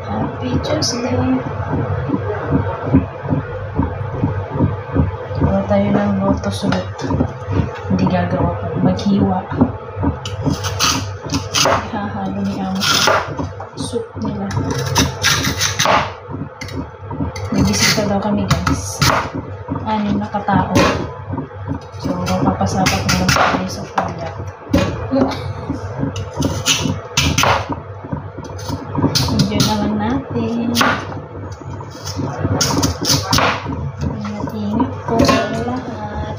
Happy Tuesday. Wala tayo ng loto sunod. Hindi gagawa pa. Maghiwa. Hahalo ni Amo sa soup nila. May bisita daw kami guys. 6 na katao. So, mapapasapat na lang tayo sa product. Enjoy na lang natin. Ingat-ingat po lahat.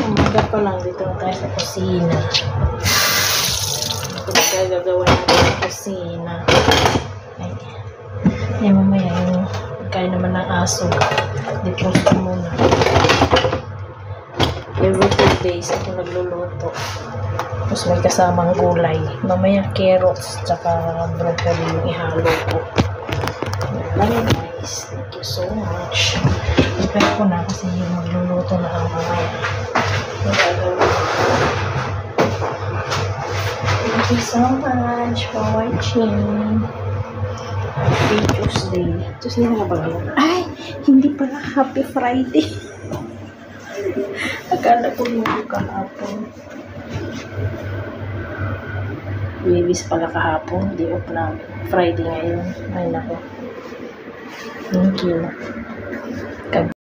Umaga pa lang dito na tayo sa kusina. Ito na tayo gagawa natin sa kusina. Ay, yan mamaya yung kaya naman ng aso. Depost ko muna. Every 2 days ako nagluluto. Tapos may kasamang gulay. Mamaya carrots tsaka broccoli yung ihalo ko. Yan guys. Thank you so much. Prepare ko na kasi yung magluluto na ang mamaya. Thank you so much for watching. Happy Tuesday. Tuesday na ba yun? Ay! Hindi pala Happy Friday. Akala ko hindi kahapon. Babies pala kahapon. Di off namin. Friday ngayon. Ay nako. Thank you.